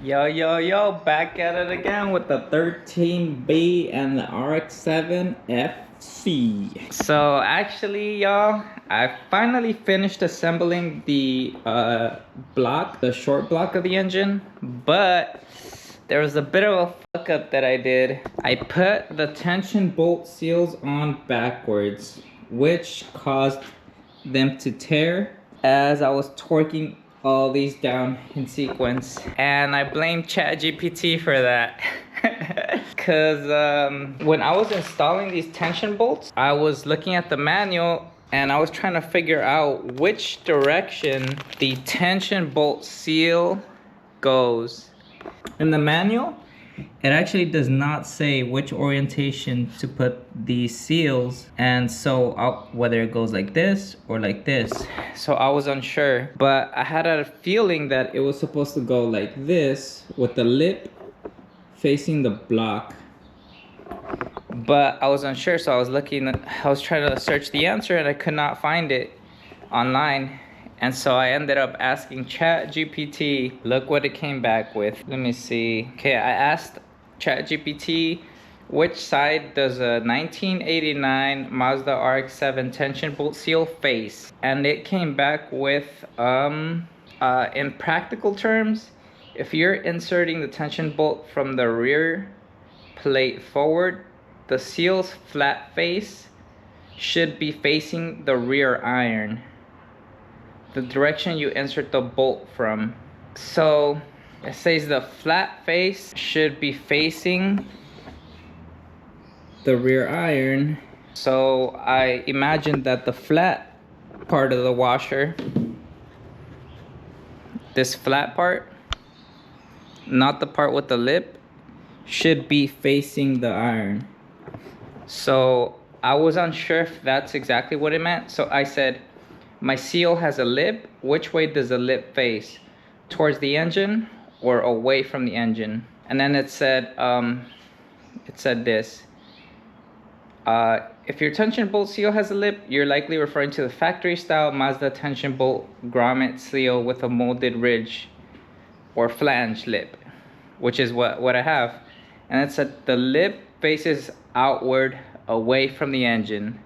Yo, back at it again with the 13B and the RX7 FC. So actually, y'all, I finally finished assembling the the short block of the engine, but there was a bit of a fuck up that I did. I put the tension bolt seals on backwards, which caused them to tear as I was torquing all these down in sequence, and I blame ChatGPT for that. Cause when I was installing these tension bolts, I was looking at the manual and I was trying to figure out which direction the tension bolt seal goes. In the manual, it actually does not say which orientation to put these seals, and so whether it goes like this or like this. So I was unsure, but I had a feeling that it was supposed to go like this with the lip facing the block, but I was unsure. So I was trying to search the answer and I could not find it online. And so I ended up asking ChatGPT. Look what it came back with. Let me see. Okay, I asked ChatGPT, which side does a 1989 Mazda RX7 tension bolt seal face? And it came back with, in practical terms, if you're inserting the tension bolt from the rear plate forward, the seal's flat face should be facing the rear iron, the direction you insert the bolt from. So it says the flat face should be facing the rear iron. So I imagined that the flat part of the washer, this flat part, not the part with the lip, should be facing the iron. So I was unsure if that's exactly what it meant. So I said, my seal has a lip. Which way does the lip face? Towards the engine or away from the engine? And then it said this. If your tension bolt seal has a lip, you're likely referring to the factory style Mazda tension bolt grommet seal with a molded ridge or flange lip, which is what I have. And it said the lip faces outward away from the engine.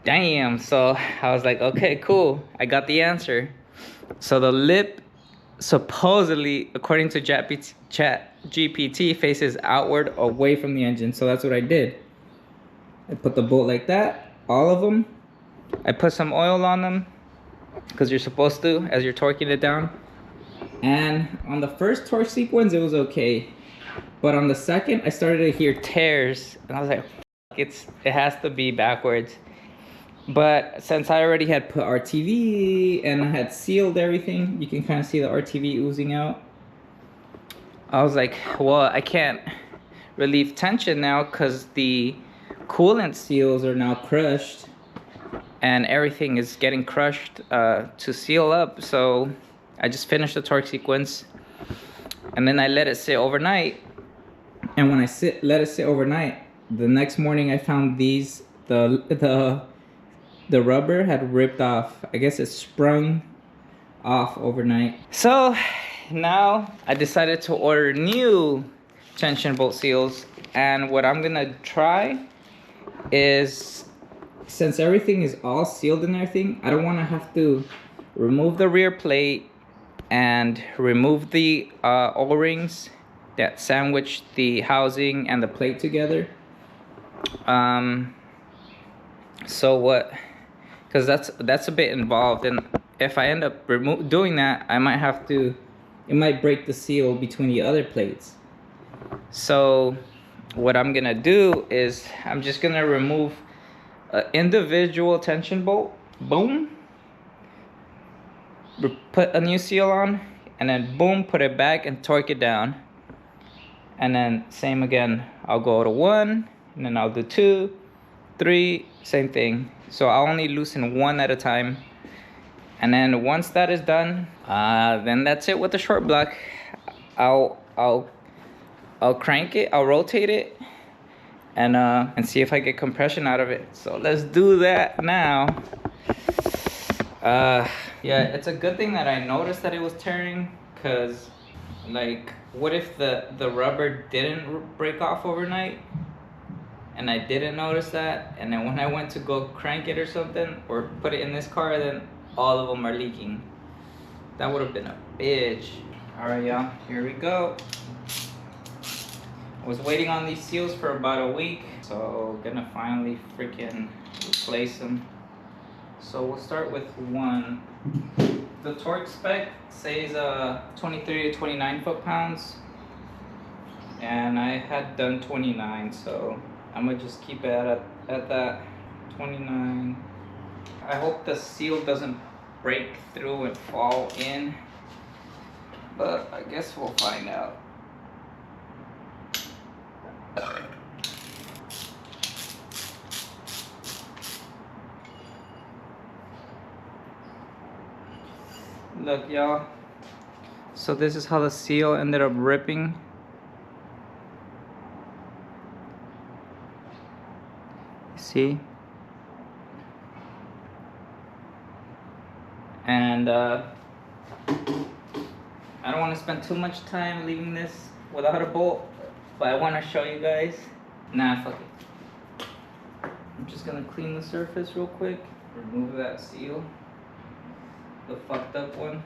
Damn, so I was like, okay, cool, I got the answer. So the lip supposedly, according to ChatGPT, faces outward away from the engine. So that's what I did. I put the bolt like that, all of them. I put some oil on them, because you're supposed to as you're torquing it down. And on the first torque sequence, it was okay. But on the second, I started to hear tears, and I was like, it has to be backwards. But since I already had put RTV and I had sealed everything, you can kind of see the RTV oozing out. I was like, well, I can't relieve tension now because the coolant seals are now crushed and everything is getting crushed to seal up. So I just finished the torque sequence and then I let it sit overnight. And when I let it sit overnight, the next morning I found these, the rubber had ripped off. I guess it sprung off overnight. So now I decided to order new tension bolt seals, and what I'm gonna try is, since everything is all sealed and everything, I don't want to have to remove the rear plate and remove the O-rings that sandwich the housing and the plate together. So what, because that's a bit involved, and if I end up doing that, I might have to, it might break the seal between the other plates. So what I'm gonna do is I'm just gonna remove an individual tension bolt, boom, put a new seal on, and then boom, put it back and torque it down. And then same again, I'll go to 1, and then I'll do 2, 3, same thing. So I'll only loosen 1 at a time. And then once that is done, then that's it with the short block. I'll crank it, I'll rotate it, and see if I get compression out of it. So let's do that now. Yeah, it's a good thing that I noticed that it was tearing, because Like, what if the rubber didn't break off overnight and I didn't notice that, and then when I went to go crank it or something or put it in this car, then all of them are leaking? That would have been a bitch. All right, y'all, here we go. I was waiting on these seals for about a week, so gonna finally freaking replace them. So we'll start with one. The torque spec says 23 to 29 foot-pounds, and I had done 29, so I'm gonna just keep it at that 29. I hope the seal doesn't break through and fall in, but I guess we'll find out. Look, y'all, so this is how the seal ended up ripping. See? And I don't want to spend too much time leaving this without a bolt, but I want to show you guys. Nah, fuck it. I'm just gonna clean the surface real quick, remove that seal, the fucked up one.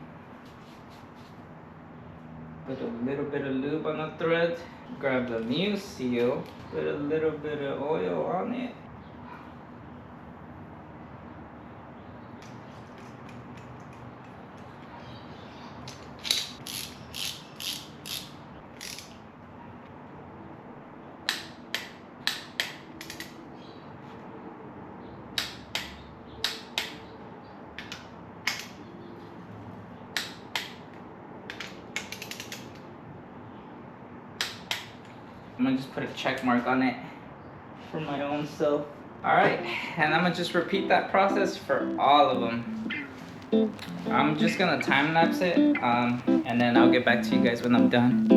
Put a little bit of lube on the thread, grab the new seal, put a little bit of oil on it. I'm gonna just put a check mark on it for my own self. All right, and I'm gonna just repeat that process for all of them. I'm just gonna time lapse it, and then I'll get back to you guys when I'm done.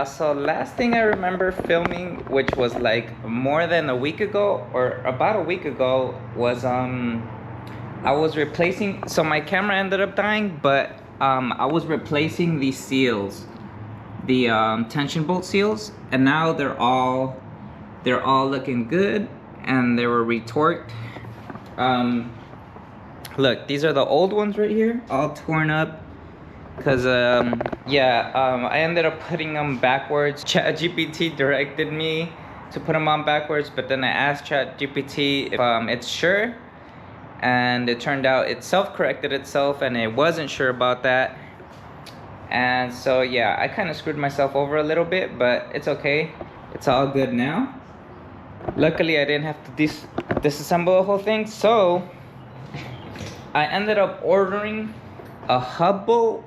So last thing I remember filming, which was like more than a week ago or about a week ago, was I was replacing, so my camera ended up dying, but I was replacing these seals, the tension bolt seals, and now they're all looking good, and they were retorqued. Look, these are the old ones right here, all torn up. Cause I ended up putting them backwards. ChatGPT directed me to put them on backwards, but then I asked ChatGPT if it's sure, and it turned out it self-corrected itself, and it wasn't sure about that. And so yeah, I kind of screwed myself over a little bit, but it's okay. It's all good now. Luckily, I didn't have to disassemble the whole thing, so I ended up ordering a hub bolt.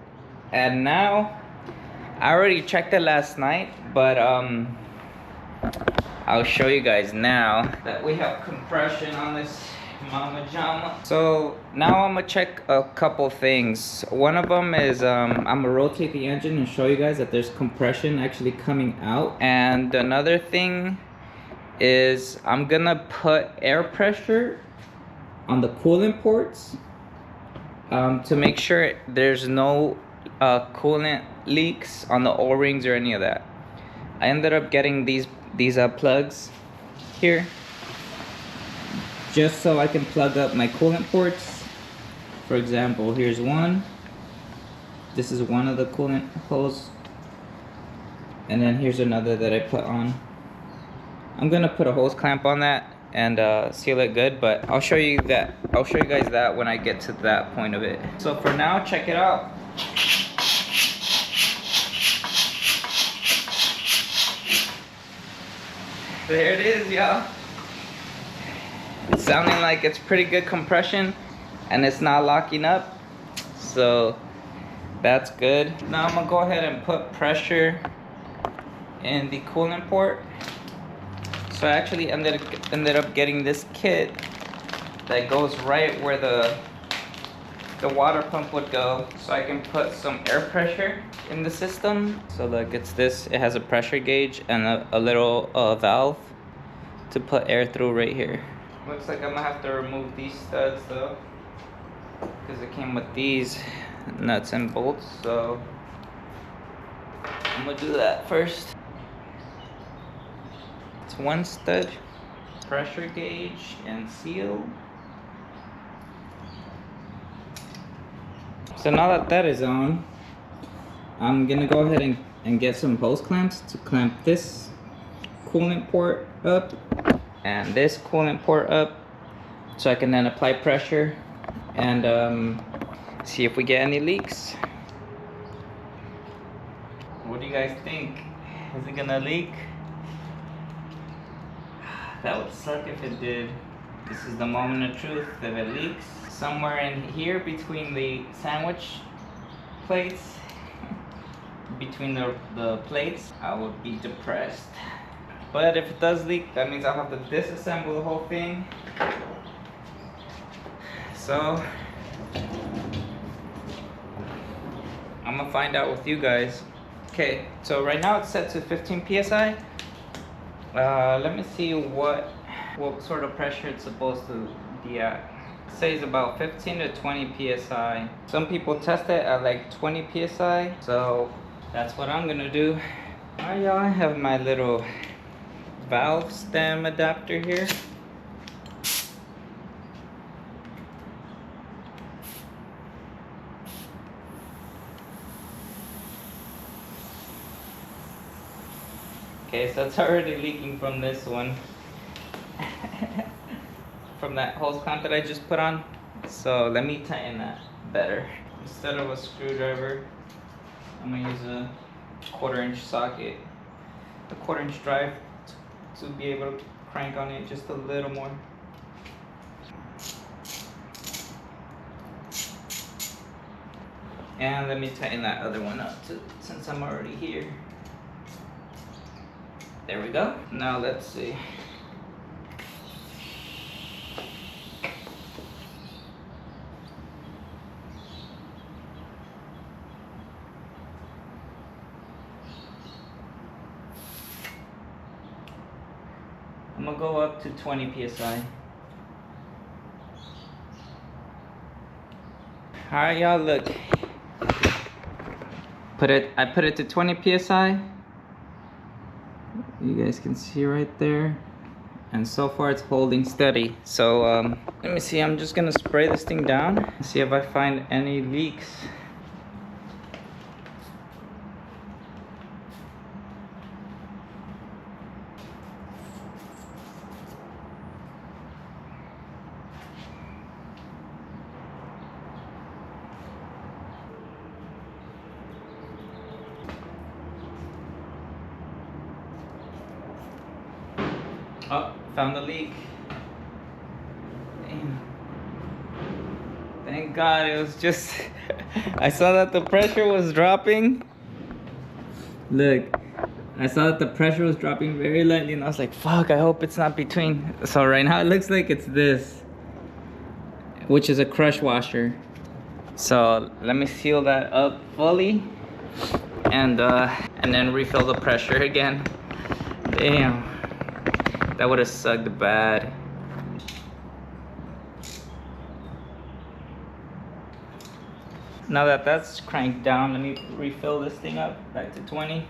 And now, I already checked it last night, but I'll show you guys now that we have compression on this mama jama. So now I'm gonna check a couple things. One of them is I'm gonna rotate the engine and show you guys that there's compression actually coming out. And another thing is I'm gonna put air pressure on the coolant ports to make sure there's no coolant leaks on the O-rings or any of that. I ended up getting these plugs here just so I can plug up my coolant ports. For example, here's one. This is one of the coolant hose, and then here's another that I put on. I'm gonna put a hose clamp on that and seal it good, but I'll show you guys that when I get to that point of it. So for now, check it out. There it is, y'all. It's sounding like it's pretty good compression and it's not locking up, so that's good. Now I'm gonna go ahead and put pressure in the coolant port. So I actually ended up getting this kit that goes right where the water pump would go, so I can put some air pressure in the system. So look, it's this. It has a pressure gauge and a little valve to put air through right here. Looks like I'm gonna have to remove these studs though, because it came with these nuts and bolts. So I'm gonna do that first. It's one stud, pressure gauge, and seal. So now that that is on, I'm gonna go ahead and get some hose clamps to clamp this coolant port up and this coolant port up, so I can then apply pressure and see if we get any leaks. What do you guys think? Is it gonna leak? That would suck if it did. This is the moment of truth. If it leaks somewhere in here between the sandwich plates, between the plates, I would be depressed. But if it does leak, that means I'll have to disassemble the whole thing. So I'm gonna find out with you guys. Okay, so right now it's set to 15 psi. Let me see what sort of pressure it's supposed to be at. It says about 15 to 20 psi. Some people test it at like 20 psi, so that's what I'm gonna do. Alright, y'all, I have my little valve stem adapter here. Okay, so it's already leaking from this one. From that hose clamp that I just put on. So let me tighten that better. Instead of a screwdriver, I'm gonna use a 1/4-inch socket. A 1/4-inch drive to be able to crank on it just a little more. And let me tighten that other one up too, since I'm already here. There we go. Now let's see. I'm gonna go up to 20 psi. Alright, y'all, look. I put it to 20 psi. You guys can see right there, and so far it's holding steady. So let me see, I'm just gonna spray this thing down and see if I find any leaks. Oh, found the leak. Damn. Thank God, it was just... I saw that the pressure was dropping. Look, I saw that the pressure was dropping very lightly and I was like, fuck, I hope it's not between. So right now it looks like it's this, which is a crush washer. So let me seal that up fully and then refill the pressure again. Damn. That would have sucked bad. Now that that's cranked down, let me refill this thing up back to 20.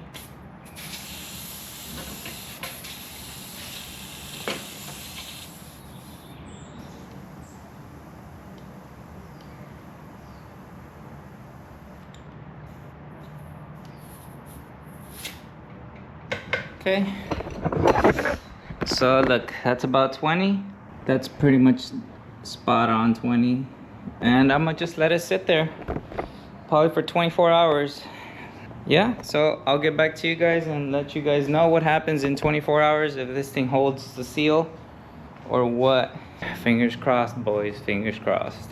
Okay, so look, that's about 20. That's pretty much spot on 20. And I'm gonna just let it sit there, probably for 24 hours. Yeah, so I'll get back to you guys and let you guys know what happens in 24 hours, if this thing holds the seal or what. Fingers crossed, boys, fingers crossed.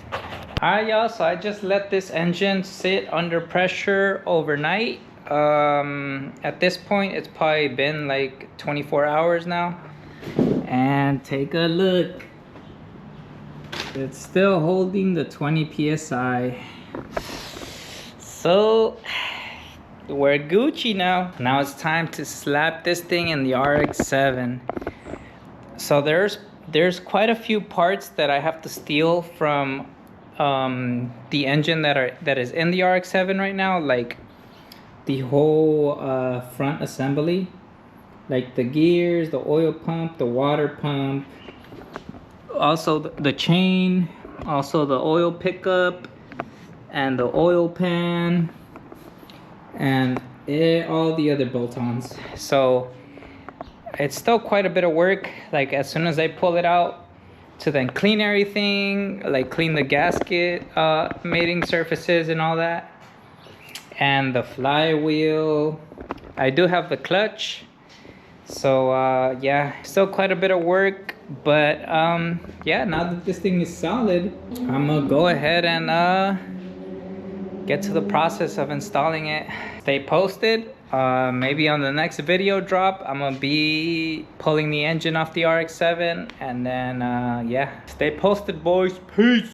All right, y'all, so I just let this engine sit under pressure overnight. At this point, it's probably been like 24 hours now. And take a look. It's still holding the 20 psi. So we're Gucci now. Now it's time to slap this thing in the RX7. So there's quite a few parts that I have to steal from the engine that is in the RX7 right now, like the whole front assembly, like the gears, the oil pump, the water pump, also the chain, also the oil pickup, and the oil pan, and all the other bolt-ons. So it's still quite a bit of work. Like as soon as I pull it out, to then clean everything, like clean the gasket mating surfaces and all that, and the flywheel. I do have the clutch, so yeah, still quite a bit of work. But yeah, now that this thing is solid, I'm gonna go ahead and get to the process of installing it. Stay posted. Maybe on the next video drop, I'm gonna be pulling the engine off the RX7, and then yeah, stay posted, boys. Peace.